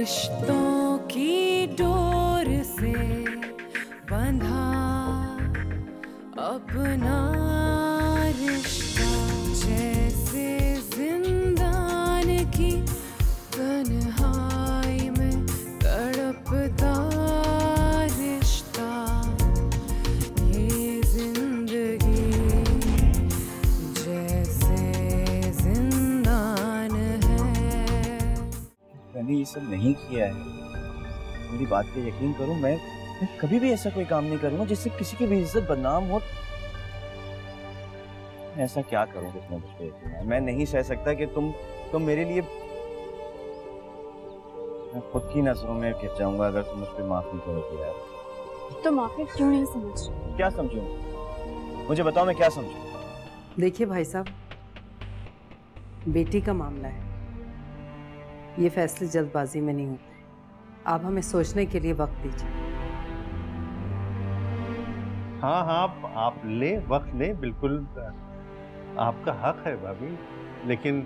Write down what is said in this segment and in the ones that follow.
रिश्तों की डोर से बंधा अपना रिश्ता, जैसे जिंदान की तन्हाई में तड़पता रिश्ता, ये जिंदगी जैसे जिंदान है। मैंने ये सब नहीं किया है, मेरी बात पे यकीन करो। मैं कभी भी ऐसा कोई काम नहीं करूंगा जिससे किसी की भी इज्जत बदनाम हो। ऐसा क्या करूं जिसमें मुझ पे यकीन है? मैं नहीं सह सकता कि तुम मेरे लिए, मैं खुद की नजरों में गिर जाऊंगा अगर तुम मुझ पे माफ नहीं करोगे यार। तो माफी क्यों नहीं समझ रहे? क्या समझूं? मुझे बताओ मैं क्या समझूं? देखिए भाई साहब, बेटी का मामला है, ये फैसले जल्दबाजी में नहीं होते। आप हमें सोचने के लिए वक्त दीजिए। हाँ हाँ, आप ले, वक्त ले, बिल्कुल आपका हक है भाभी, लेकिन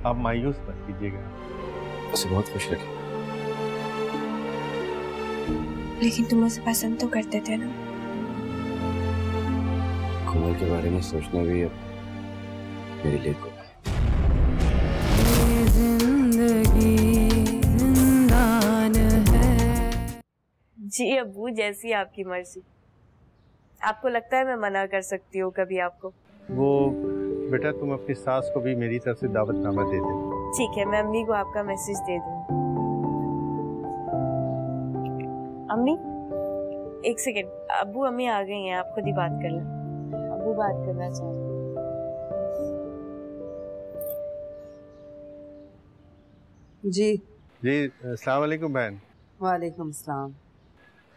आप मायूस मत कीजिएगा। उसे बहुत खुश रखिए। लेकिन तुम उसे पसंद तो करते थे ना? कोमल के बारे में सोचना भी अब मेरे लिए को जिंदगी जिंदान है। जी अब्बू, जैसी आपकी मर्जी। आपको लगता है मैं मना कर सकती हूँ कभी आपको? वो बेटा, तुम अपनी सास को भी मेरी तरफ से दावतनामा दे दे। ठीक है, मैं अम्मी को आपका मैसेज दे दूँगी। अम्मी एक सेकेंड, अब्बू अम्मी आ गई हैं, आप खुद ही बात कर लें। अब्बू बात करना चाह रहे हैं। जी जी, अस्सलाम वालेकुम बहन। वालेकुम सलाम।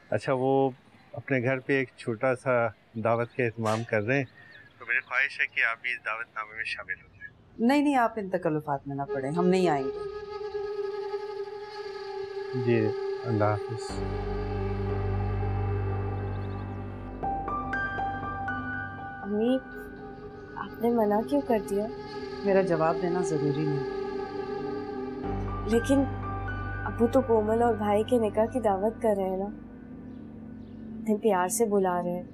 अच्छा, वो अपने घर पे एक छोटा सा दावत का एहतमाम कर रहे हैं, तो मेरी ख्वाहिश है कि आप भी इस दावतनामे में शामिल हो जाएं। नहीं नहीं, आप इन तकल्लुफात में ना पड़े, हम नहीं आएंगे। जी, अल्लाह हाफिज। अम्मी, आपने मना क्यों कर दिया? मेरा जवाब देना जरूरी नहीं। लेकिन अब्बू तो कोमल और भाई के निकाह की दावत कर रहे हैं ना, इतने प्यार से बुला रहे हैं,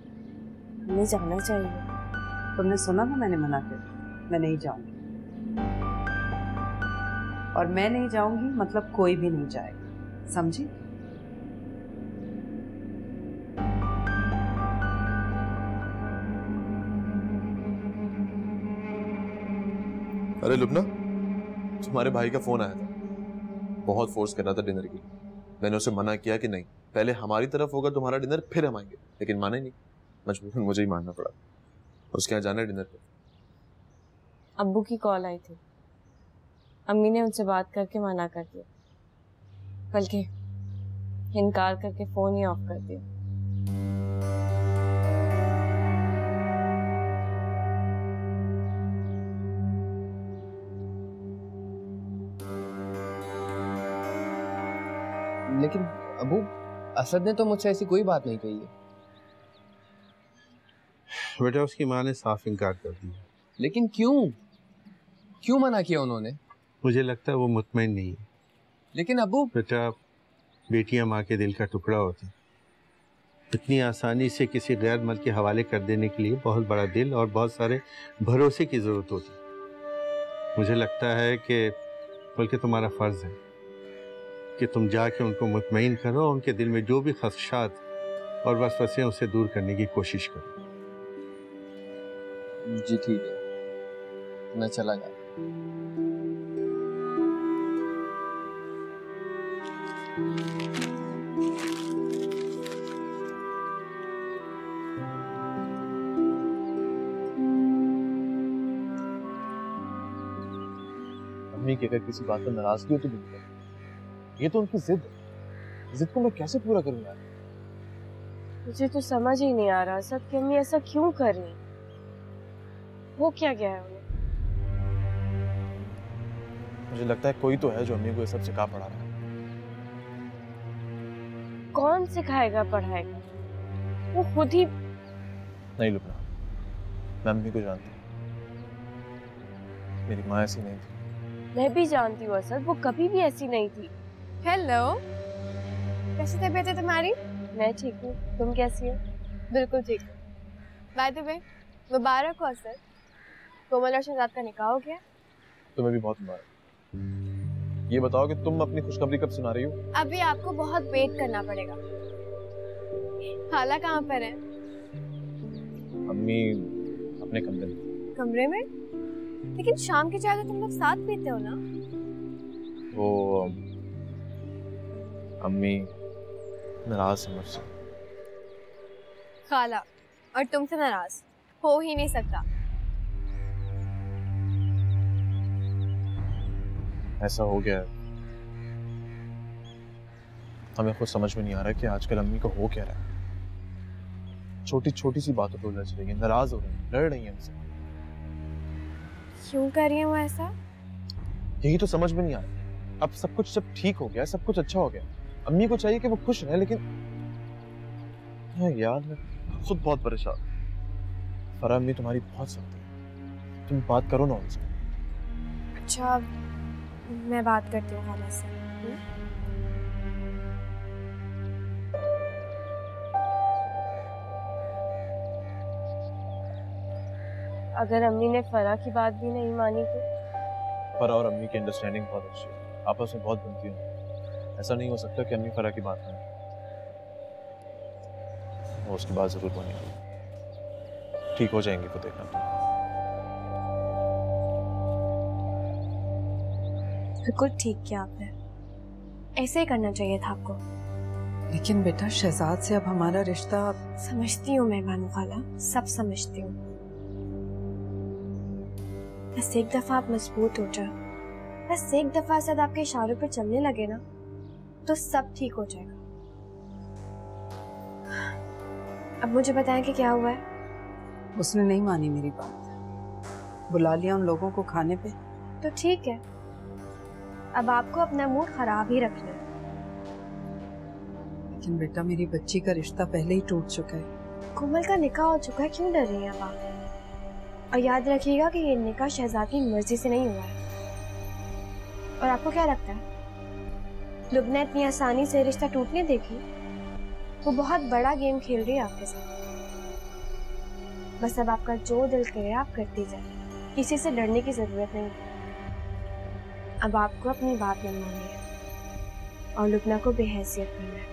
हमें जाना चाहिए। तुमने सुना ना, मैंने मना कर, मैं नहीं जाऊंगी। और मैं नहीं जाऊंगी मतलब कोई भी नहीं जाएगा, समझी? अरे लुबना, तुम्हारे भाई का फोन आया था, बहुत फोर्स कर रहा था डिनर के लिए। मैंने उसे मना किया कि नहीं, पहले हमारी तरफ होगा तुम्हारा डिनर, फिर हम आएंगे, लेकिन माना ही नहीं। मजबूरन मुझे ही मानना पड़ा। उसके यहाँ जाना है डिनर पे। अब्बू की कॉल आई थी, अम्मी ने उनसे बात करके मना कर दिया, बल्कि इनकार करके फोन ही ऑफ कर दिया। लेकिन अबू, असद ने तो मुझसे ऐसी कोई बात नहीं कही है। बेटा, उसकी माँ ने साफ इनकार कर दिया। लेकिन क्यों? क्यों मना किया उन्होंने? मुझे लगता है वो मुतमईन नहीं है। लेकिन अबू, बेटा, बेटियां माँ के दिल का टुकड़ा होती, इतनी आसानी से किसी गैर मर्द के हवाले कर देने के लिए बहुत बड़ा दिल और बहुत सारे भरोसे की जरूरत होती। मुझे लगता है कि बल्कि तुम्हारा फर्ज है कि तुम जाके उनको मुतमईन करो, उनके दिल में जो भी खदशात और वसवसे उसे दूर करने की कोशिश करो। जी ठीक है, मैं चला जाऊँ। अम्मी की अगर किसी बात पर नाराजगी हो तो बिल्कुल, ये तो उनकी जिद को मैं कैसे पूरा करूँ यार? मुझे तो समझ ही नहीं आ रहा सब कि अम्मी ऐसा क्यों कर रही। वो क्या गया है उन्हें? मुझे लगता है कोई तो है जो अम्मी को ये सब सिखा पढ़ा रहा है। कौन सिखाएगा पढ़ाएगा? वो खुद ही। नहीं लुबना, मैं अम्मी को जानती हूँ, मेरी माँ ऐसी नहीं थी। मैं भी जानती हूँ असद, वो कभी भी ऐसी नहीं थी। हेलो, कैसी तबीयत है तुम्हारी? मैं ठीक हूँ, तुम कैसी हो? बिल्कुल ठीक। बाय द वे, मुबारक हो असद, कोमल और शहजाद का निकाह हो गया। तुम्हें भी बहुत मुबारक। ये बताओ कि तुम अपनी खुशखबरी कब सुना रही हो? अभी आपको बहुत वेट करना पड़ेगा। खाला कहाँ पर है? अम्मी अपने कमरे में। कमरे में? लेकिन शाम की चाय तो तुम लोग साथ पीते हो ना? वो अम्मी नाराज है मुझसे। खाला और तुमसे नाराज हो ही नहीं सकता। ऐसा हो गया है, हमें खुद समझ में नहीं आ रहा कि आजकल अम्मी को हो क्या रहा है। छोटी छोटी सी बातों पर उलझ रही है, नाराज हो रही है, लड़ रही है हमसे। क्यों कर रही है वो ऐसा? यही तो समझ में नहीं आ रहा। अब सब कुछ जब ठीक हो गया, सब कुछ अच्छा हो गया, अम्मी को चाहिए कि वो खुश रहे, लेकिन यार मैं खुद बहुत परेशान। फरा अम्मी तुम्हारी बहुत सख्त है, तुम बात करो ना उनसे। अच्छा, मैं बात करती हूँ खाला से। अगर अम्मी ने फरा की बात भी नहीं मानी तो? फरा और अम्मी की अंडरस्टैंडिंग बहुत अच्छी है, आपस में बहुत बनती है। ऐसा नहीं हो सकता कि अम्मी फरा की बात माने। वो उसकी बात जरूर मानेगी, ठीक हो जाएंगे, तो देखना तुम। बिल्कुल ठीक किया आपने, ऐसे ही करना चाहिए था आपको। लेकिन बेटा शहजाद से अब हमारा रिश्ता। समझती हूँ मैं भानु खाला, सब समझती हूँ। बस एक दफा आप मजबूत हो जाओ, बस एक दफा सद आपके इशारों पर चलने लगे ना, तो सब ठीक हो जाएगा। अब मुझे बताएं कि क्या हुआ है। उसने नहीं मानी मेरी बात, बुला लिया उन लोगों को खाने पे। तो ठीक है, अब आपको अपना मूड खराब ही रखना है। लेकिन बेटा मेरी बच्ची का रिश्ता पहले ही टूट चुका है। कोमल का निकाह हो चुका है, क्यों डर रही हैं अब आप? और याद रखिएगा कि ये निकाह शहजाद की मर्जी से नहीं हुआ है। और आपको क्या लगता है लुबना इतनी आसानी से रिश्ता टूटने देगी? वो बहुत बड़ा गेम खेल रही है आपके साथ। बस अब आपका जो दिल करे आप करती जाए, किसी से डरने की जरूरत नहीं। अब आपको अपनी बात मनवानी है और लुबना को बेहैसियत करना है।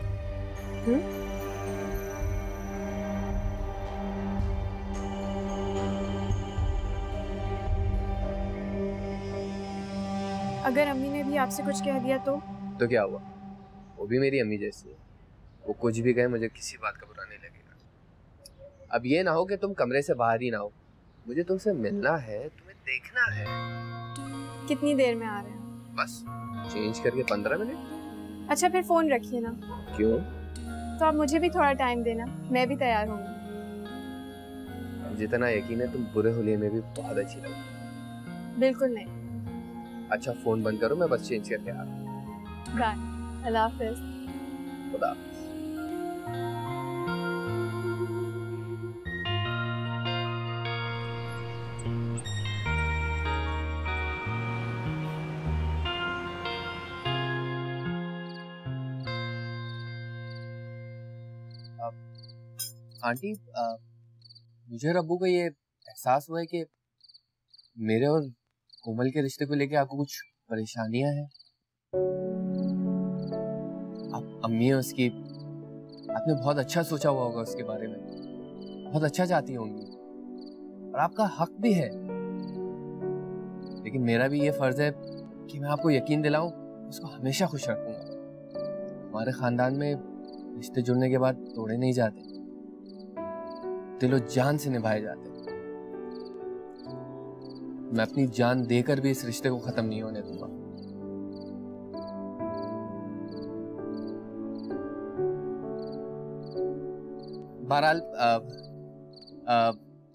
अगर अम्मी ने भी आपसे कुछ कह दिया तो क्या हुआ? वो भी मेरी अम्मी जैसी है, वो कुछ भी कहे मुझे किसी बात का बुरा नहीं लगेगा। अब ये ना हो कि तुम कमरे से बाहर ही ना हो, मुझे तुमसे मिलना है, तुम्हें देखना है। कितनी देर में आ रहे हैं? बस चेंज करके 15 मिनट। अच्छा फिर फोन रखिए ना। क्यों? तो आप मुझे भी थोड़ा टाइम देना, मैं भी तैयार होंगी। जितना यकीन है तुम बुरे होलिये में भी बहुत अच्छी लगी। बिल्कुल नहीं। अच्छा फोन बंद करो, मैं बस चेंज करके आ रहा हूँ। बाय, अल्लाह हाफिज। खुदा। आंटी, मुझे और अब्बू को ये एहसास हुआ है कि मेरे और कोमल के रिश्ते को लेके आपको कुछ परेशानियां हैं। आप अम्मी है उसकी, आपने बहुत अच्छा सोचा हुआ होगा उसके बारे में, बहुत अच्छा चाहती होंगी और आपका हक भी है। लेकिन मेरा भी ये फर्ज है कि मैं आपको यकीन दिलाऊं, उसको हमेशा खुश रखूंगा। हमारे खानदान में रिश्ते जुड़ने के बाद तोड़े नहीं जाते, दिलो जान से निभाए जाते। मैं अपनी जान देकर भी इस रिश्ते को खत्म नहीं होने दूंगा। बहरहाल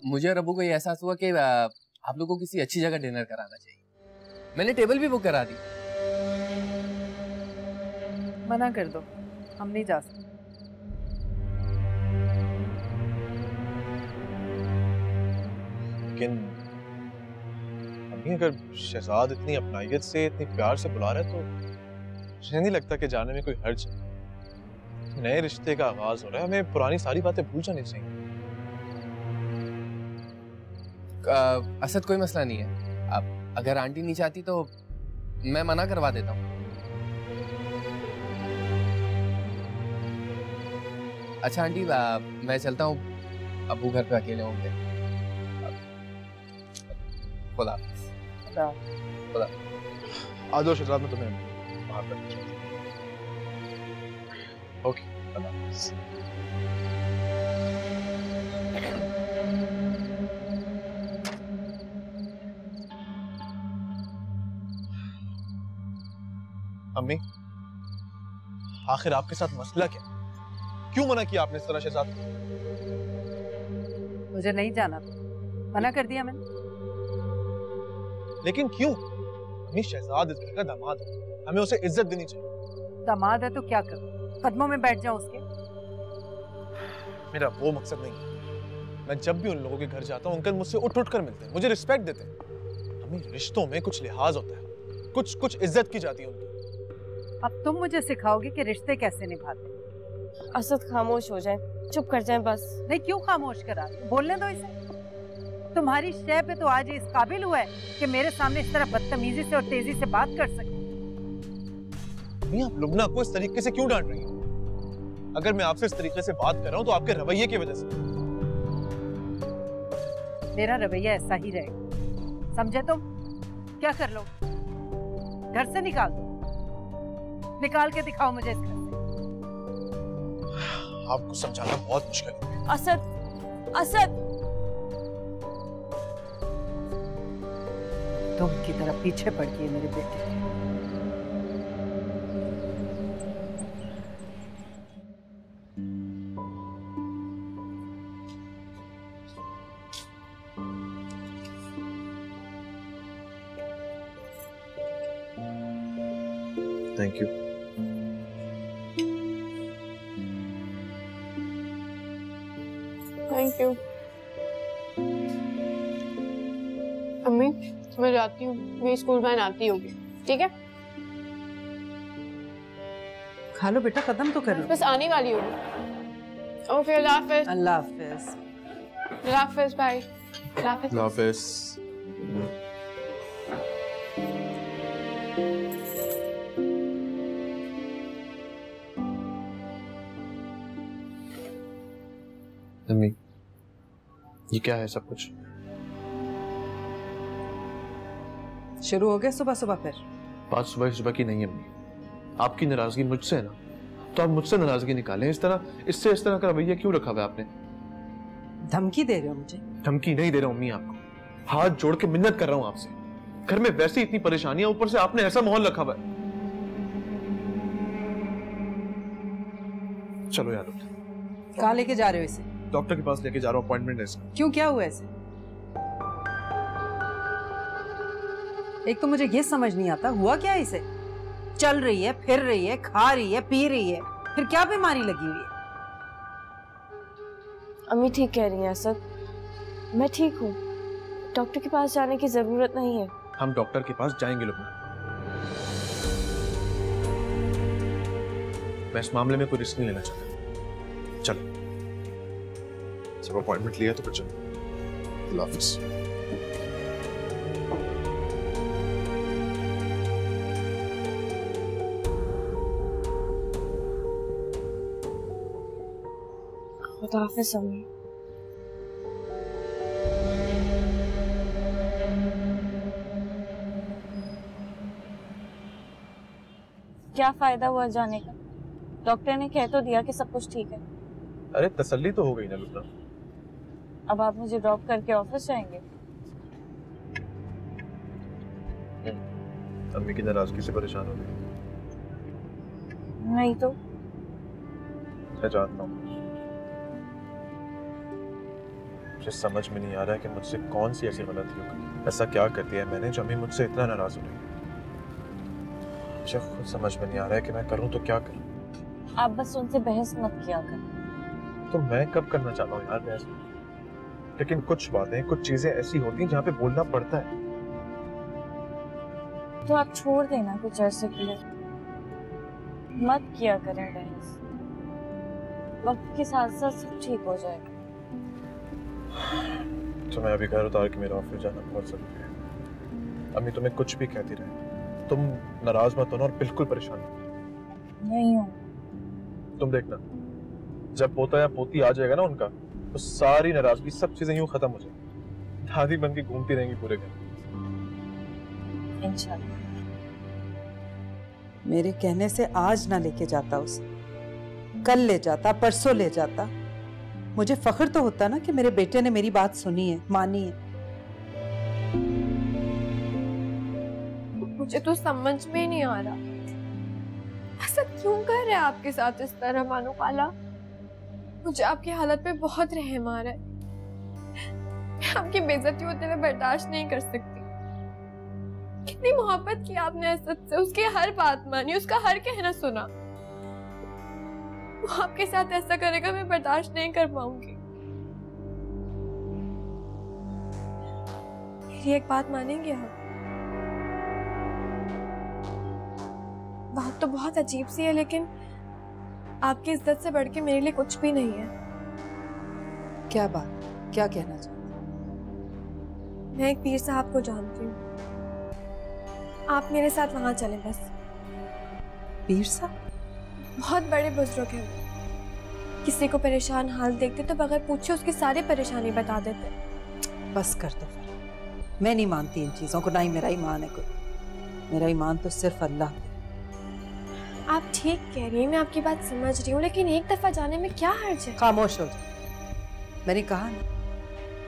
मुझे और अब्बू को ये एहसास हुआ कि आप लोगों को किसी अच्छी जगह डिनर कराना चाहिए। मैंने टेबल भी बुक करा दी। मना कर दो, हम नहीं जा सकते। लेकिन अम्मी अगर शहजाद इतनी अपनाइयत से इतनी प्यार से बुला रहा है तो मुझे नहीं लगता कि जाने में कोई हर्ज है। नए रिश्ते का आगाज हो रहा है, हमें पुरानी सारी बातें भूल जानी चाहिए। असद कोई मसला नहीं है। अब अगर आंटी नहीं चाहती तो मैं मना करवा देता हूँ। अच्छा आंटी मैं चलता हूँ, अबू घर पे अकेले होंगे। खुदा खुदा। आ जाओ शहजाद, मैं तुम्हें वहां पर ओके अल्लाह हाफ़िज़। अम्मी आखिर आपके साथ मसला क्या? क्यों मना किया आपने इस तरह शहजाद को? मुझे नहीं जाना, मना कर दिया मैंने। लेकिन क्यों? अम्मी शहजाद इस घर का दामाद है, हमें उसे इज्जत देनी चाहिए। दामाद है तो क्या करूं? कदमों में बैठ जाऊं उसके? मेरा वो मकसद नहीं है। मैं जब भी उन लोगों के घर जाता हूँ अंकल मुझसे उठ कर मिलते हैं, मुझे रिस्पेक्ट देते हैं। अम्मी रिश्तों में कुछ लिहाज होता है, कुछ इज्जत की जाती है उनकी। अब तुम मुझे सिखाओगे कि रिश्ते कैसे निभाते। असद खामोश हो जाए, चुप कर जाए बस। नहीं, क्यों खामोश करा? बोलने दो इसे। तुम्हारी शय पे तो आज ये इस काबिल हुआ है कि मेरे सामने इस तरह बदतमीजी से और तेजी से बात कर सके। आप लुबना को इस तरीके से क्यों डांट रही हैं? अगर मैं आपसे इस तरीके से बात कर रहा हूँ तो आपके रवैये की वजह से। मेरा रवैया ऐसा ही रहेगा, समझे तुम? क्या कर लो, घर से निकाल दो, निकाल के दिखाओ मुझे इस घर से। आपको समझाना बहुत मुश्किल है। असद, असद तुम की तरफ पीछे पड़ गई मेरे बेटे। Thank you. Thank you. अम्मी मैं जाती हूँ, मेरी स्कूल वैन आती होगी, ठीक है? खा लो बेटा, कदम तो कर लो। बस आने वाली होगी। ओके अल्लाह हाफिज। अल्लाह हाफिज। अल्लाह हाफिज भाई। अल्लाह हाफिज। अल्लाह हाफिज। अम्मी ये क्या है सब कुछ? शुरू हो गया सुबह सुबह फिर? बात सुबह की नहीं है अम्मी, आपकी नाराजगी मुझसे है ना, तो आप मुझसे नाराजगी निकालें। इस तरह का रवैया क्यों रखा हुआ है आपने? धमकी दे रहे हो मुझे? धमकी नहीं दे रहा हूँ अम्मी, आपको हाथ जोड़ के मिन्नत कर रहा हूँ आपसे। घर में वैसे इतनी परेशानियां, ऊपर से आपने ऐसा माहौल रखा हुआ है। चलो यार, कहाँ लेके जा रहे हो इसे? डॉक्टर के पास लेके जा रहा हूँ, अपॉइंटमेंट है इसका। क्यों, क्या हुआ इसे? एक तो मुझे ये समझ नहीं आता हुआ क्या है इसे। चल रही है, फिर रही है, खा रही है, पी रही है, फिर क्या बीमारी लगी हुई है? अम्मी ठीक कह रही हैं असद, मैं ठीक हूँ, डॉक्टर के पास जाने की जरूरत नहीं है। हम डॉक्टर के पास जाएंगे लुबना, मैं इस मामले में कोई रिस्क नहीं लेना चाहता। चलो, सब अपॉइंटमेंट लिया तो फिर चलो। अल्लाह हाफिज़। खुदा हाफिज़ अम्मी। क्या फायदा हुआ जाने का? डॉक्टर ने कह तो दिया कि सब कुछ ठीक है। अरे तसल्ली तो हो गई ना लुबना। अब आप मुझे ड्रॉप करके ऑफिस जाएंगे? अम्मी की नाराजगी से परेशान हो गई? नहीं तो मैं जानता हूँ, मुझे समझ में नहीं आ रहा है कि मुझसे कौन सी ऐसी गलती हो गई, ऐसा क्या कर दिया मैंने जो अम्मी मुझसे इतना नाराज हो रही है। मुझे खुद समझ में नहीं आ रहा है कि मैं करूँ तो क्या करूँ। आप बस उनसे बहस मत किया कर। तो मैं कब करना चाहता हूँ यार बहस, लेकिन कुछ बातें, कुछ चीजें ऐसी होती हैं जहाँ पे बोलना पड़ता है। तो आप छोड़ देना कुछ अर्से के लिए, मत किया करें डांस। वक्त के साथ साथ सब ठीक हो जाएगा। तो मैं अभी घर उतार के मेरा ऑफिस जाना बहुत जरूरी है। अम्मी तुम्हें कुछ भी कहती रहे, तुम नाराज मत होना और बिल्कुल परेशान नहीं हो। तुम देखना, जब पोता या पोती आ जाएगा ना उनका, तो सारी नाराजगी, सब चीजें यूं खत्म हो जाएगी। दादी बन के घूमती रहेंगी पूरे घर। इंशाल्लाह। मेरे कहने से आज ना लेके जाता उसे, कल ले जाता, परसों ले जाता। मुझे फख्र तो होता ना कि मेरे बेटे ने मेरी बात सुनी है, मानी है। मुझे तो समझ में ही नहीं आ रहा, ऐसा क्यों कर रहे हैं आपके साथ इस तरह मानो खाला। मुझे आपकी हालत पे बहुत रहम आ रहा है। मैं आपकी बेइज्जती होते हुए बर्दाश्त नहीं कर सकती। कितनी मोहब्बत की आपने असद से, उसकी हर बात मानी, उसका हर कहना सुना। वो आपके साथ ऐसा करेगा, मैं बर्दाश्त नहीं कर पाऊंगी। मेरी एक बात मानेंगे आप? बात तो बहुत अजीब सी है, लेकिन आपकी इज्जत से बढ़ के मेरे लिए कुछ भी नहीं है। क्या बात, क्या कहना चाहती? मैं एक पीर साहब को जानती हूँ, आप मेरे साथ वहां चलें बस। पीर साहब? बहुत बड़े बुजुर्ग हैं वो। किसी को परेशान हाल देखते तो बगैर पूछे उसकी सारी परेशानी बता देते। बस कर दो फिर, मैं नहीं मानती इन चीजों को, ना ही मेरा ईमान है कोई। मेरा ईमान तो सिर्फ अल्लाह पे। आप ठीक कह रही हैं, मैं आपकी बात समझ रही हूँ, लेकिन एक दफा जाने में क्या हर्ज है? खामोश हो जाओ। मैंने कहा ना,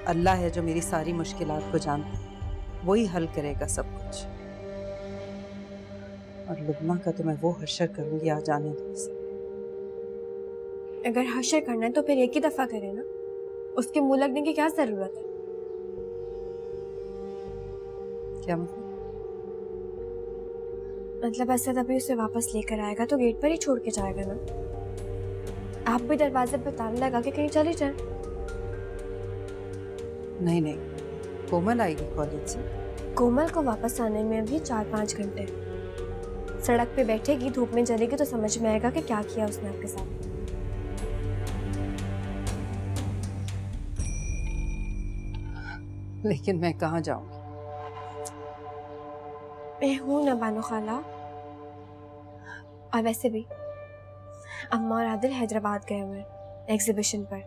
अल्लाह है जो मेरी सारी मुश्किलात को जानता है, वही हल करेगा सब कुछ। और लुबना का तो मैं वो हशर करूंगी, आ जाने दो इसे। अगर हशर करना है तो फिर एक ही दफा करे ना, उसके मुंह लगने की क्या जरूरत है? क्या मतलब? मतलब असद अभी उसे वापस लेकर आएगा तो गेट पर ही छोड़ के जाएगा ना। आप भी दरवाजे पर ताला लगा के कहीं चले जाएं। नहीं नहीं, कोमल आएगी कॉलेज से। कोमल को वापस आने में अभी 4-5 घंटे। सड़क पे बैठेगी, धूप में जलेगी तो समझ में आएगा कि क्या किया उसने आपके साथ। लेकिन मैं कहाँ जाऊंगी? मैं हूं ना बानो खाला। और वैसे भी अम्मा और आदिल हैदराबाद गए हुए एग्जीबिशन पर,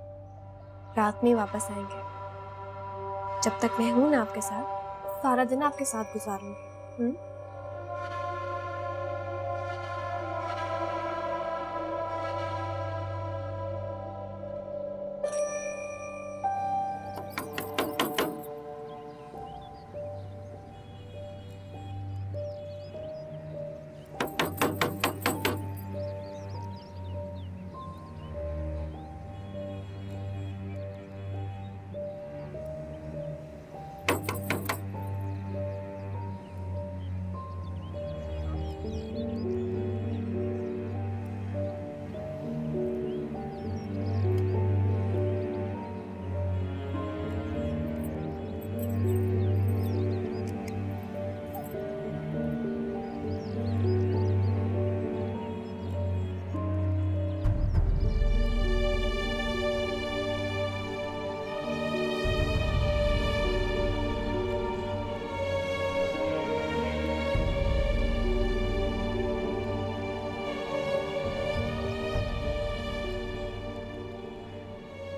रात में वापस आएंगे। जब तक मैं हूं ना आपके साथ, सारा दिन आपके साथ गुजारूंगी।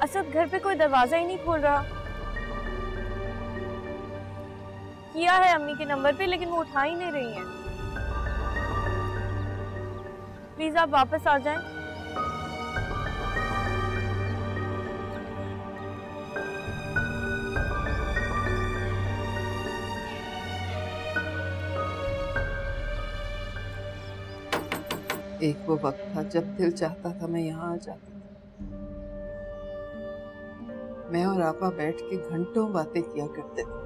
असद घर पे कोई दरवाजा ही नहीं खोल रहा। किया है अम्मी के नंबर पे, लेकिन वो उठा ही नहीं रही हैं। प्लीज आप वापस आ जाएं। एक वो वक्त था जब दिल चाहता था मैं यहाँ आ जाती। मैं और आपा बैठ के घंटों बातें किया करते थे।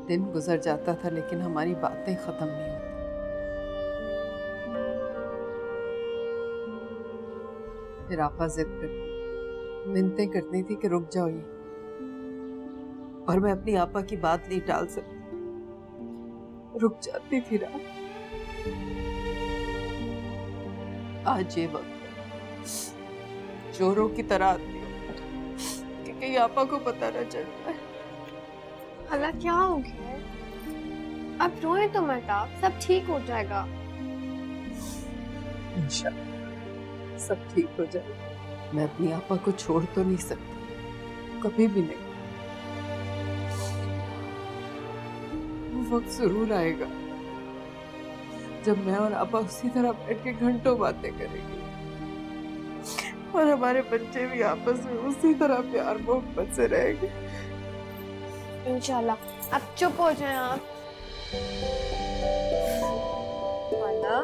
दिन गुजर जाता था लेकिन हमारी बातें खत्म नहीं होती। फिर आपा जिद करती, मिन्नतें करती थी कि रुक जाओ ये, और मैं अपनी आपा की बात नहीं टाल सकती। रुक जाती थी रात। आज ये वक्त चोरों की तरह आती है कि कहीं आपा को पता न चल जाए। अल्लाह क्या हो गया? अब रोए तो मत आप, सब ठीक हो जाएगा। इंशाल्लाह सब ठीक हो जाएगा। मैं अपनी आपा को छोड़ तो नहीं सकती, कभी भी नहीं। वो वक्त जरूर आएगा जब मैं और आपा उसी तरह बैठ के घंटों बातें करेंगे और हमारे बच्चे भी आपस में उसी तरह प्यार मोहब्बत से रहेंगे। इंशाल्लाह। अब चुप हो जाए आप। वाला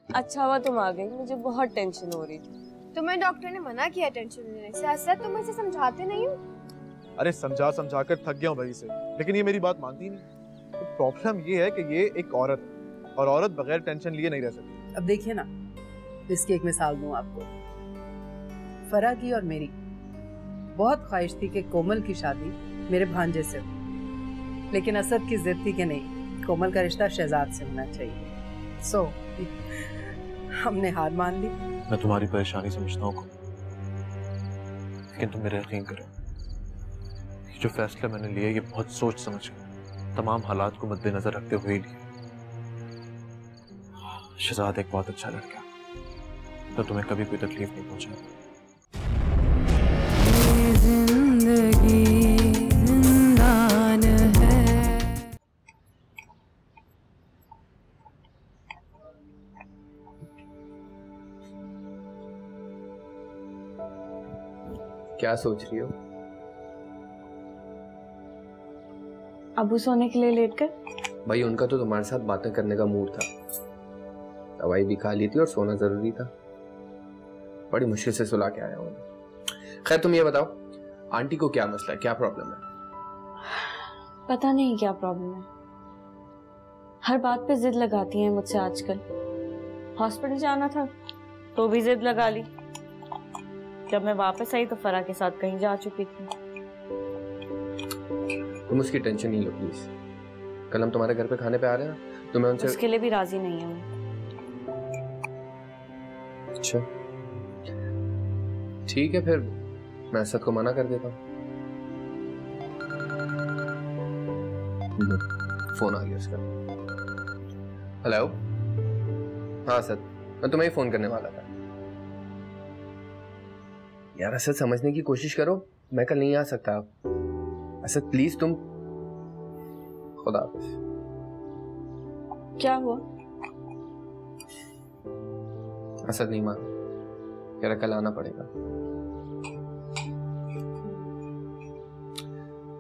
अच्छा हुआ तुम आ गई, मुझे बहुत टेंशन हो रही थी। तुम्हें डॉक्टर ने मना किया टेंशन लेने से। असद तुम इसे समझाते नहीं हो? अरे समझा समझा कर थक गया हूँ भाई से, लेकिन ये मेरी बात मानती नहीं। तो प्रॉब्लम ये है कि ये एक औरत है और औरत बगैर टेंशन लिए नहीं रह सकती। अब देखिए ना, इसकी एक मिसाल दूं आपको। फरा की और मेरी बहुत ख्वाहिश थी कि कोमल की शादी मेरे भांजे से हो, लेकिन असद की जिद थी कि नहीं, कोमल का रिश्ता शहजाद से होना चाहिए। सो हमने हार मान ली। मैं तुम्हारी परेशानी समझता हूँ, लेकिन तुम मेरा यकीन करो, ये जो फैसला मैंने लिया ये बहुत सोच समझ कर, तमाम हालात को मद्देनजर रखते हुए लिया। शहजाद एक बहुत अच्छा लड़का है, तो तुम्हें कभी कोई तकलीफ नहीं पहुंचाएगा। जिंदगी जिंदान है। क्या सोच रही हो? अबू सोने के लिए लेट कर? भाई उनका तो तुम्हारे साथ बातें करने का मूड था, दवाई भी खा ली थी और सोना जरूरी था। बड़ी मुश्किल से सुला के आया हूं। खैर तुम ये बताओ, आंटी को क्या मसला है, क्या प्रॉब्लम है? पता नहीं क्या प्रॉब्लम है, हर बात पे जिद लगाती हैं मुझसे आजकल। हॉस्पिटल जाना था तो भी जिद लगा ली, जब मैं वापस आई तो फरा के साथ कहीं जा चुकी थी। तुम उसकी टेंशन नहीं लो प्लीज। कल हम तुम्हारे घर पे खाने पे आ रहे हैं ना, तो मैं उनसे उसके लिए भी राजी नहीं हूँ। अच्छा ठीक है, फिर मैं असद को मना कर देता हूँ। फोन आ गया उसका। हेलो, हाँ असद, मैं तुम्हें ही फोन करने वाला था। यार असद समझने की कोशिश करो, मैं कल नहीं आ सकता। असद प्लीज तुम, खुदा हाफिज। क्या हुआ? असद नहीं मान, कह रहा कल आना पड़ेगा।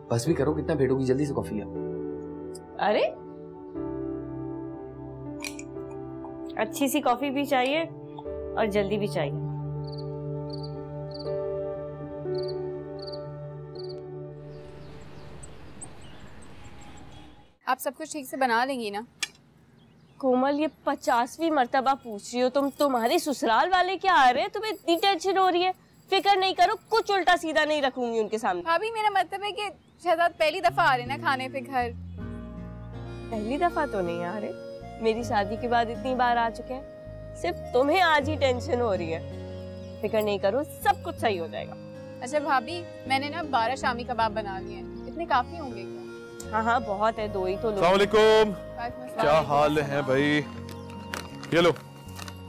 बस भी करो, कितना भेड़ोगी, जल्दी से कॉफी लिया। अरे अच्छी सी कॉफी भी चाहिए और जल्दी भी चाहिए। आप सब कुछ ठीक से बना लेंगी ना? कोमल ये 50वीं मर्तबा पूछ रही हो तुम, तुम्हारे ससुराल वाले क्या आ रहे हैं, तुम्हें इतनी टेंशन हो रही है? फिक्र नहीं करो, कुछ उल्टा सीधा नहीं रखूंगी उनके सामने। भाभी मेरा मतलब है कि शहजाद पहली दफा आ रहे ना खाने पे घर। पहली दफा तो नहीं आ रहे, मेरी शादी के बाद इतनी बार आ चुके हैं। सिर्फ तुम्हें आज ही टेंशन हो रही है। फिक्र नहीं करो, सब कुछ सही हो जाएगा। अच्छा भाभी, मैंने ना 12 शामी कबाब बना लिए हैं, इतने काफी होंगे क्या? हाँ हाँ बहुत है, 2 ही तो लोग। अस्सलाम वालेकुम, क्या हाल है भाई? ये लो,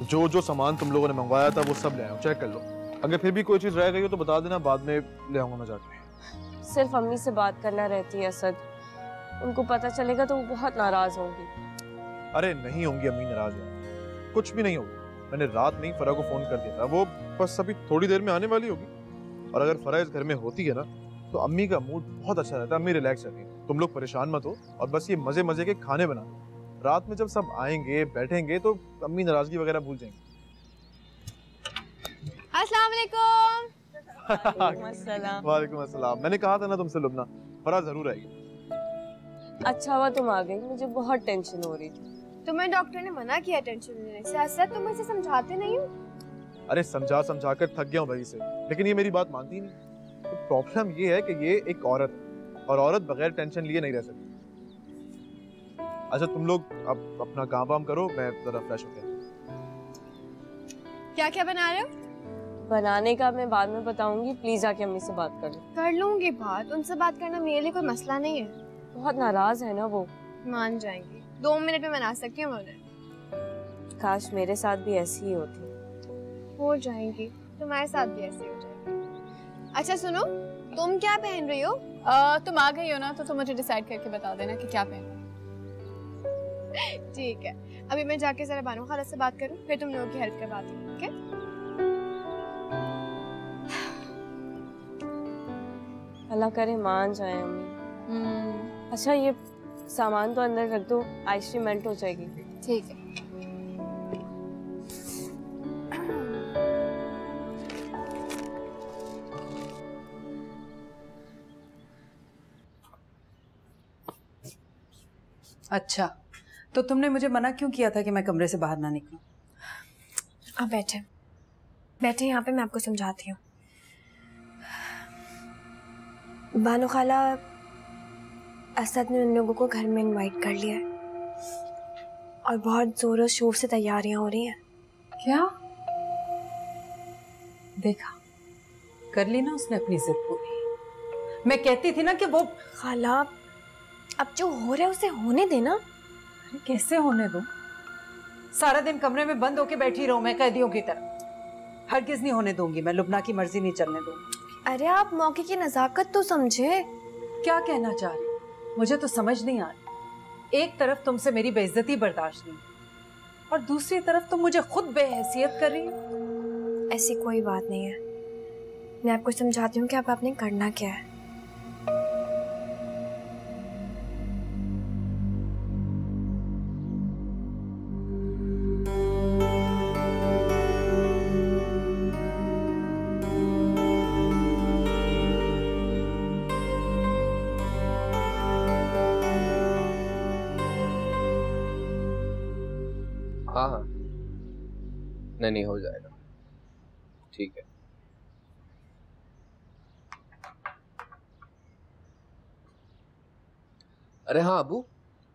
जो जो सामान तुम लोगों ने मंगवाया था वो सब ले आया हूं, चेक कर लो। अगर फिर भी कोई चीज रह गई हो तो बता देना, बाद में ले आऊंगा मैं जाके। सिर्फ अम्मी से बात करना रहती है असद, उनको पता चलेगा तो वो बहुत नाराज होंगी। अरे नहीं होंगी अम्मी नाराज, है कुछ भी नहीं होगी। मैंने रात में ही फरा को फोन कर दिया था, वो बस अभी थोड़ी देर में आने वाली होगी। और अगर फरा इस घर में होती है ना तो अम्मी का मूड बहुत अच्छा रहता है, अम्मी रिलैक्स रहती है। तुम लोग परेशान मत हो और बस ये मजे मजे के खाने बना दो। रात में जब सब आएंगे बैठेंगे तो अम्मी नाराजगी वगैरह भूल जाएंगे। अस्सलाम वालेकुम। वालेकुम अस्सलाम। मैंने कहा था ना तुमसे लुबना, फरा जरूर आएगी। अच्छा हुआ तुम आ गई, मुझे बहुत टेंशन हो रही थी। तुम्हें डॉक्टर ने मना किया टेंशन लेने से। असद तुम इसे समझाते नहीं हो? अरे समझा समझा कर थक गया हूँ भाई से, लेकिन ये मेरी बात मानती नहीं। तो प्रॉब्लम ये है कि ये एक औरत है और औरत बगैर टेंशन लिए नहीं रह सकती। अच्छा तुम लोग अब अपना काम वाम करो, मैं जरा फ्रेश हो गया। क्या क्या बना रहे हो? बनाने का मैं बाद में बताऊंगी, प्लीज आके अम्मी से बात कर लो। कर लूंगी बात, उनसे बात करना मेरे लिए कोई मसला नहीं है। बहुत नाराज है ना वो। मान जाएंगी, 2 मिनट में मना सकती हूँ मैं उन्हें। काश मेरे साथ भी ऐसी ही होती। हो जाएंगी, तुम्हारे साथ भी ऐसी हो जाएगी। अच्छा सुनो, तुम क्या पहन रही हो? तुम आ गई हो ना, तो तुम मुझे डिसाइड करके बता देना कि क्या पहनना। ठीक है, अभी मैं जाके जरा बानो खाला से बात करूं, फिर तुम लोगों की हेल्प करवाती हूँ। ओके? अल्लाह करे मान जाए अम्मी। अच्छा ये सामान तो अंदर रख दो, आइसक्रीम मेल्ट हो जाएगी। ठीक है। अच्छा, तो तुमने मुझे मना क्यों किया था कि मैं कमरे से बाहर ना निकलूं? अब बैठे बैठे यहाँ पे, मैं आपको समझाती हूँ। बानो खाला, असद ने उन लोगों को घर में इनवाइट कर लिया है और बहुत जोरों शोर से तैयारियां हो रही हैं। क्या? देखा, कर ली ना उसने अपनी जिद पूरी। मैं कहती थी ना कि वो। खाला, अब जो हो रहा है उसे होने देना। अरे कैसे होने दो? सारा दिन कमरे में बंद होके बैठी रहूं मैं कैदियों की तरह? हरगिज नहीं होने दूंगी मैं, लुबना की मर्जी नहीं चलने दूंगी। अरे आप मौके की नजाकत तो समझे। क्या कहना चाह रही? मुझे तो समझ नहीं आ रही। एक तरफ तुमसे मेरी बेइज्जती बर्दाश्त नहीं और दूसरी तरफ तुम मुझे खुद बेहैसियत कर रही हो। ऐसी कोई बात नहीं है, मैं आपको समझाती हूँ कि अब आपने करना क्या है। हाँ हाँ, नहीं हो जाएगा, ठीक है। अरे हाँ अबू,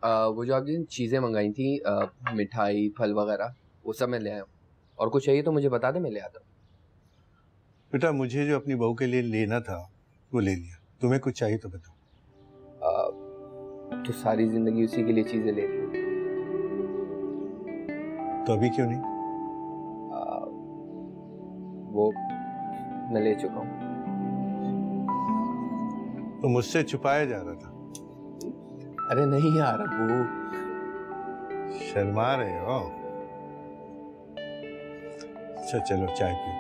वो जो आपने चीज़ें मंगाई थी, मिठाई फल वगैरह, वो सब मैं ले आया हूँ। और कुछ चाहिए तो मुझे बता दे, मैं ले आता हूँ। बेटा मुझे जो अपनी बहू के लिए लेना था वो ले लिया, तुम्हें कुछ चाहिए तो बताओ। तो सारी जिंदगी उसी के लिए चीज़ें ले ली, तो अभी क्यों नहीं? वो मैं ले चुका हूँ। तो मुझसे छुपाया जा रहा था? अरे नहीं यार अबू, शर्मा रहे हो? अच्छा चलो चाय पियो।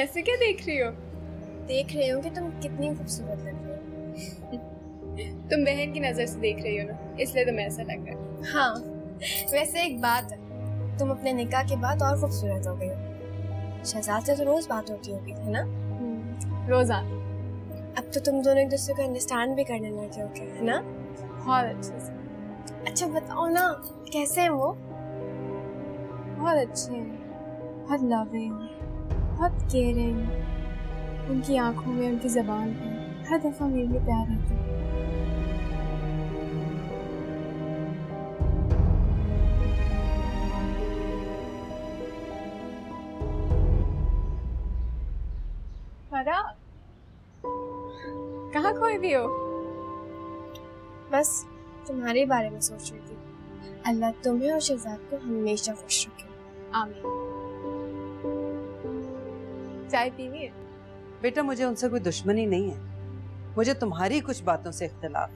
ऐसे क्या देख रही हो? देख रही हूँ कि तुम कितनी खूबसूरत लग रही हो। तुम बहन की नजर से देख रही हो ना, इसलिए तुम्हें ऐसा लग रहा है। हाँ, वैसे एक बात है, तुम अपने निकाह के बाद और खूबसूरत हो गई हो। शहजाद से तो रोज बात होती होगी, है ना? रोजाना। अब तो तुम दोनों एक दूसरे को अंडरस्टैंड भी करने लगे होगे, है ना? बहुत अच्छे से। अच्छा बताओ ना, कैसे हैं वो? बहुत अच्छे हैं, बहुत लविंग, बहुत केयरिंग। उनकी आंखों में, उनकी जबान पे हर दफा मेरे लिए प्यार आता है। फरा, कहाँ खोई भी हो? बस तुम्हारे बारे में सोच रही थी। अल्लाह तुम्हें और शहजाद को हमेशा खुश रखे। आमीन। चाय पीनी है? बेटा मुझे उनसे कोई दुश्मनी नहीं है, मुझे तुम्हारी कुछ बातों से इख्तिलाफ।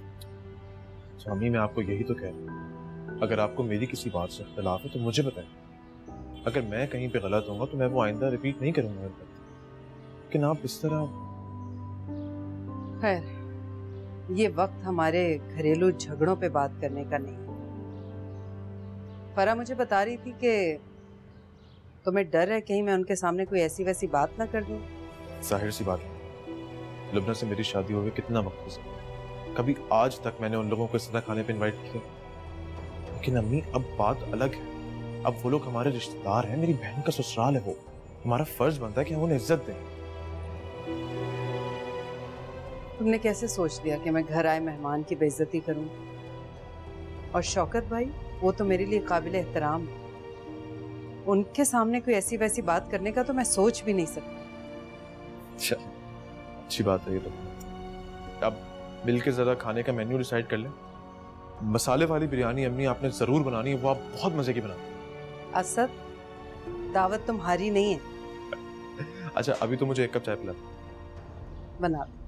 स्वामी मैं आपको यही तो कह रहा हूँ, अगर आपको मेरी किसी बात से इख्तिलाफ है तो मुझे बताएं। अगर मैं कहीं पे गलत होऊंगा तो मैं वो आइंदा रिपीट नहीं करूंगा। लेकिन आप इस तरह। खैर, ये वक्त हमारे घरेलू झगड़ों पे बात करने का नहीं। फरा मुझे बता रही थी कि तुम्हें डर है कहीं मैं उनके सामने कोई ऐसी वैसी बात ना कर दूं। जाहिर सी बात है, लुबना से मेरी शादी हुए कितना वक्त गुजरा, कभी आज तक मैंने उन लोगों को इस तरह खाने पे इनवाइट किया। लेकिन अम्मी अब बात अलग है, अब वो लोग हमारे रिश्तेदार हैं, मेरी बहन का ससुराल है वो, हमारा फर्ज बनता है कि हम उन्हें इज्जत दें। तुमने कैसे सोच लिया कि मैं घर आए मेहमान की बेइज्जती करूं? और शौकत भाई, वो तो मेरे लिए काबिल एहतराम है, उनके सामने कोई ऐसी वैसी बात करने का तो मैं सोच भी नहीं सकती। चल, अच्छी बात है ये तो। अब मिलके जरा खाने का मेन्यू डिसाइड कर ले। मसाले वाली बिरयानी अम्मी आपने जरूर बनानी है, वो आप बहुत मजे की बनाती हैं। असद, दावत तुम्हारी नहीं है। अच्छा, अभी तो मुझे एक कप चाय पिला। बना दो।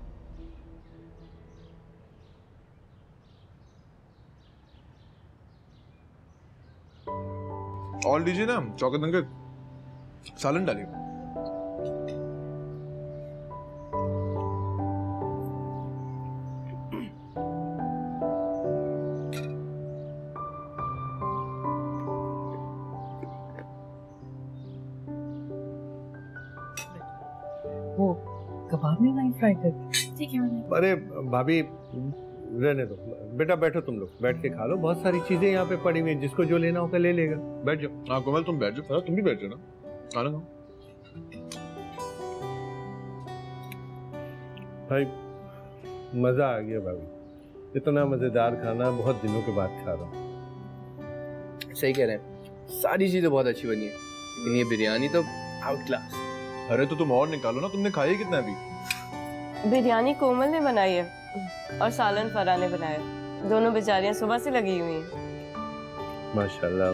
और लीजिए ना शौकत अंकल, सालन डालिए। वो कबाब नहीं लाई फ्राई करके? ठीक है मैंने। अरे भाभी रहने दो, बेटा बैठो, तुम लोग बैठ के खा लो, बहुत सारी चीजें यहाँ पे पड़ी हुई हैं, जिसको जो लेना होगा ले लेगा। बैठ जाओ। हाँ कोमल तुम बैठ जाओ, तुम भी बैठ जाओ ना, खाना खाओ। भाई मजा आ गया भाभी, इतना मजेदार खाना बहुत दिनों के बाद खा रहा हूँ। सही कह रहे हैं, सारी चीजें बहुत अच्छी बनी है, लेकिन ये बिरयानी तो आउट क्लास। अरे तो तुम और निकालो ना, तुमने खाई कितना अभी? बिरयानी कोमल ने बनाई है और सालन फरा ने बनाया, दोनों बेचारियां सुबह से लगी हुई हैं। माशाल्लाह,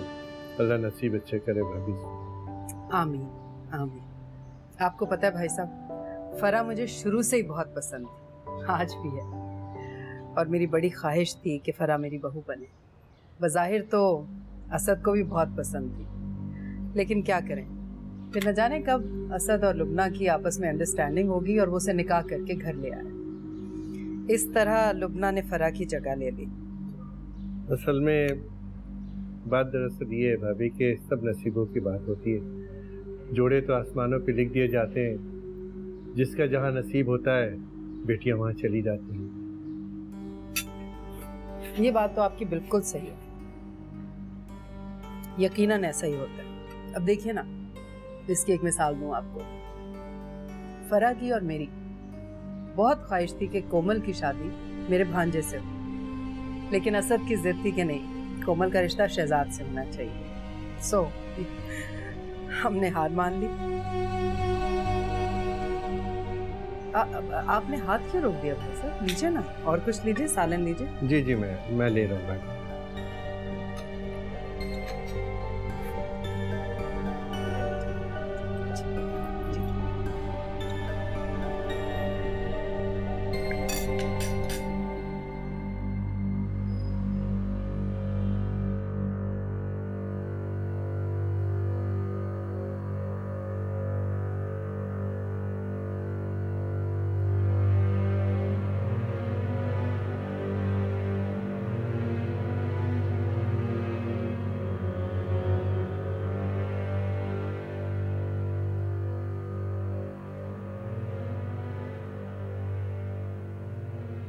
अल्लाह नसीब अच्छे करे भाभी। आमीन आमीन। आपको पता है भाई साहब, फरा मुझे शुरू से ही बहुत पसंद थी, आज भी है, और मेरी बड़ी ख्वाहिश थी कि फरा मेरी बहू बने। बज़ाहिर तो असद को भी बहुत पसंद थी, लेकिन क्या करें, फिर न जाने कब असद और लुबना की आपस में अंडरस्टैंडिंग होगी और वो उसे निकाह करके घर ले आए। इस तरह लुबना ने फरा की जगह ले ली। असल में बात दरअसल ये है भाभी कि सब नसीबों की बात होती है, जोड़े तो आसमानों पे लिख दिए जाते हैं, जिसका जहाँ नसीब होता है बेटियां वहाँ चली जाती हैं। ये बात तो आपकी बिल्कुल सही है, यकीनन ऐसा ही होता है। अब देखिए ना, इसकी एक मिसाल दूं आपको, फरा की और मेरी बहुत ख्वाहिश थी कि कोमल की शादी मेरे भांजे से हो, लेकिन असद की जिद थी कि नहीं, कोमल का रिश्ता शहजाद से होना चाहिए। सो हमने हार मान ली। आपने हाथ क्यों रोक दिया भाई साहब? लीजिए ना, और कुछ लीजिए, सालन लीजिए। जी जी मैं ले रहा हूँ भाई।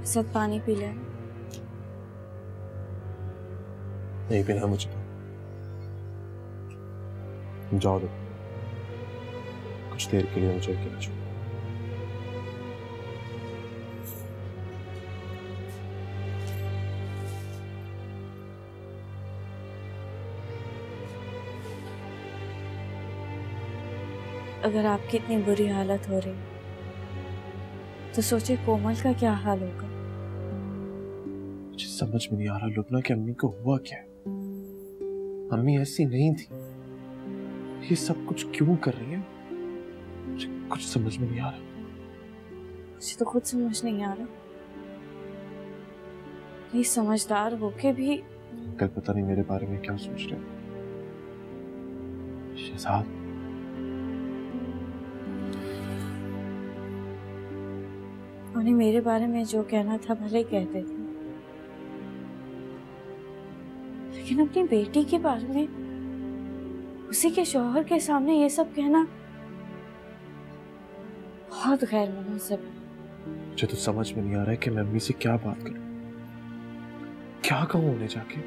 सब पानी पी ले। नहीं पीना मुझे, जाओ दो, कुछ देर के लिए मुझे अकेला छोड़ो। अगर आपकी इतनी बुरी हालत हो रही तो सोचे कोमल का क्या हाल होगा। मुझे समझ में नहीं आ रहा लुबना कि अम्मी को हुआ क्या है। अम्मी ऐसी नहीं थी, ये सब कुछ क्यों कर रही है, मुझे कुछ समझ में नहीं आ रहा। मुझे तो खुद समझ नहीं आ रहा, ये समझदार होके भी कल पता नहीं मेरे बारे में क्या सोच रहे हैं। शहजाद, उन्हें मेरे बारे में जो कहना था भले ही कहते थे, लेकिन अपनी बेटी के बारे में उसी के शौहर के सामने ये सब कहना बहुत गैर मुनासिब है। मुझे तो समझ में नहीं आ रहा है कि मैं अम्मी से क्या बात करूं, क्या कहूं उन्हें जाके।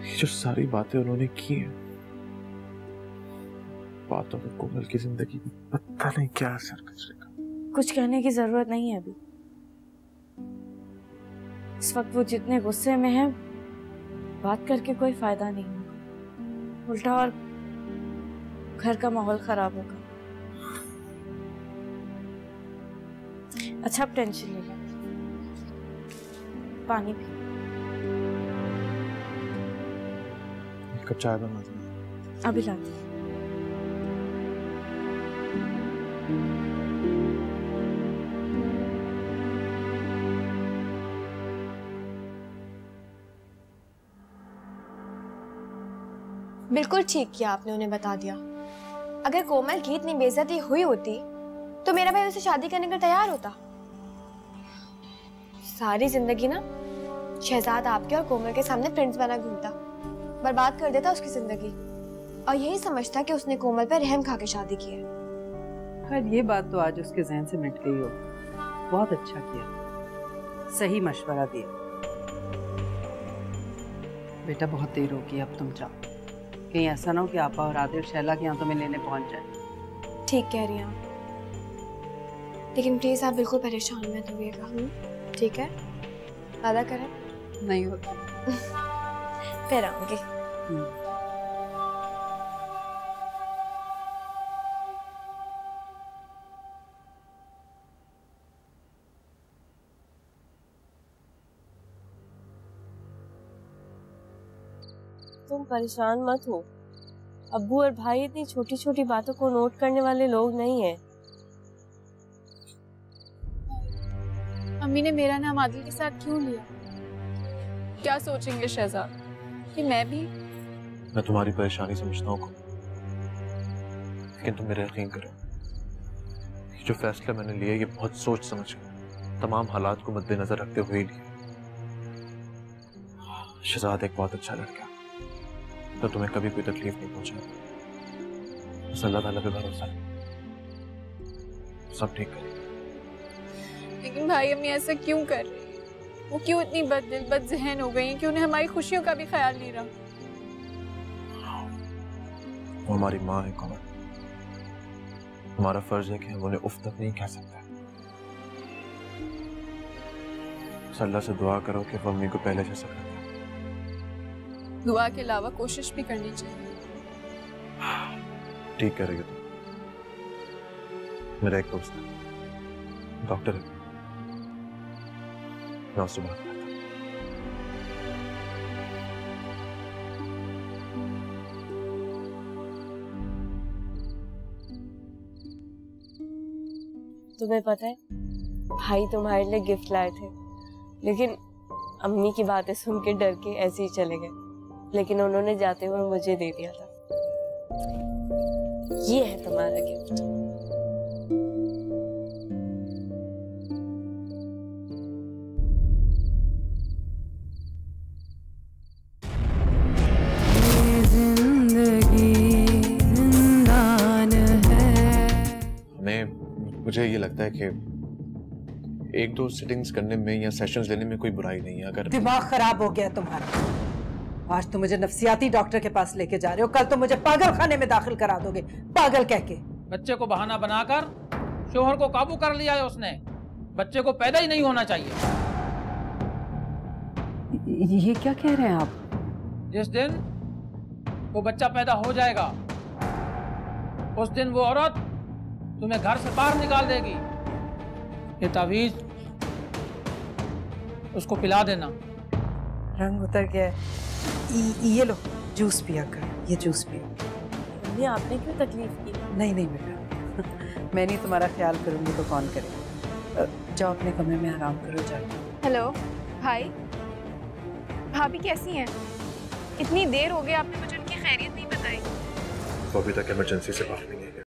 ये जो सारी बातें उन्होंने की हैं, बातों में कोमल की जिंदगी में पता नहीं क्या असर करेगा। कुछ कहने की जरूरत नहीं है अभी। इस वक्त वो जितने गुस्से में है, बात करके कोई फायदा नहीं होगा, उल्टा और घर का माहौल खराब होगा। अच्छा, अब टेंशन ले लो, पानी पी। एक कप चाय बना दो। अभी लाती। बिल्कुल ठीक किया आपने उन्हें बता दिया। अगर कोमल की इतनी बेइज्जती हुई होती तो मेरा भाई उसे शादी करने को तैयार होता। सारी जिंदगी ना शहजाद आपके और कोमल के सामने प्रिंस बना घूमता, बर्बाद कर देता उसकी जिंदगी, और यही समझता कि उसने कोमल पर रहम खा के शादी की है। खैर ये बात तो आज उसके जहन से मिट गई हो। बहुत अच्छा किया, सही मशवरा दिया। बेटा बहुत देर होगी, अब तुम जाओ। कहीं ऐसा ना हो कि आपा और आदिल शैला के यहाँ तुम्हें लेने पहुंच जाए। ठीक कह रही हैं आप, लेकिन प्लीज आप बिल्कुल परेशान मत होइएगा। ठीक है, वादा करें? नहीं होता। फिर आऊंगी। तुम परेशान मत हो, अब्बू और भाई इतनी छोटी छोटी बातों को नोट करने वाले लोग नहीं हैं। अम्मी ने मेरा नाम आदिल के साथ क्यों लिया? क्या सोचेंगे शहजाद कि मैं तुम्हारी परेशानी समझता हूँ, लेकिन तुम मेरा यकीन करो, ये जो फैसला मैंने लिया ये बहुत सोच समझ कर, तमाम हालात को मद्देनजर रखते हुए लिया। शहजाद एक बहुत अच्छा लड़का, तो तुम्हें कभी कोई तकलीफ नहीं पहुंचाएगा। बस अल्लाह ताला पे भरोसा है, सब ठीक करेगा। लेकिन भाई अम्मी ऐसा क्यों कर रही है? वो क्यों इतनी बददिल बदज़हन हो गई हैं कि उन्हें हमारी खुशियों का भी ख्याल नहीं रहा? वो हमारी माँ है कमल, हमारा फर्ज है कि हम उन्हें उफ तक नहीं कह सकते। अल्लाह से दुआ करो कि वो अम्मी को पहले जैसा कर दे। दुआ के अलावा कोशिश भी करनी चाहिए। ठीक कह रही हो तुम। मेरा एक दोस्त है, डॉक्टर है, मैं उससे बात करता हूं। तुम्हें पता है, भाई तुम्हारे लिए गिफ्ट लाए थे, लेकिन अम्मी की बातें सुन के डर के ऐसे ही चले गए, लेकिन उन्होंने जाते हुए मुझे दे दिया था। ये है तुम्हारा गिफ्ट। मुझे ये लगता है कि एक दो सिटिंग्स करने में या सेशंस लेने में कोई बुराई नहीं है। अगर दिमाग खराब हो गया तुम्हारा, आज तो मुझे नफ्सियाती डॉक्टर के पास लेके जा रहे हो, कल तो मुझे पागल खाने में दाखिल करा दोगे, पागल कह के। बच्चे को बहाना बनाकर शोहर को काबू कर लिया है उसने। बच्चे को पैदा ही नहीं होना चाहिए। ये क्या कह रहे हैं आप? जिस दिन वो बच्चा पैदा हो जाएगा उस दिन वो औरत तुम्हें घर से बाहर निकाल देगी। ये तावीज उसको पिला देना। रंग उतर गया है। ये लो जूस पिया कर, ये जूस पिया। ये आपने क्यों तकलीफ की? नहीं नहीं बेटा, मैं नहीं तुम्हारा ख्याल करूंगी तो कौन करेगा। जाओ अपने कमरे में आराम करो, जाओ। हेलो भाई, भाभी कैसी हैं? इतनी देर हो गई आपने मुझे उनकी खैरियत नहीं बताई। वो अभी तक इमरजेंसी से बाहर नहीं है।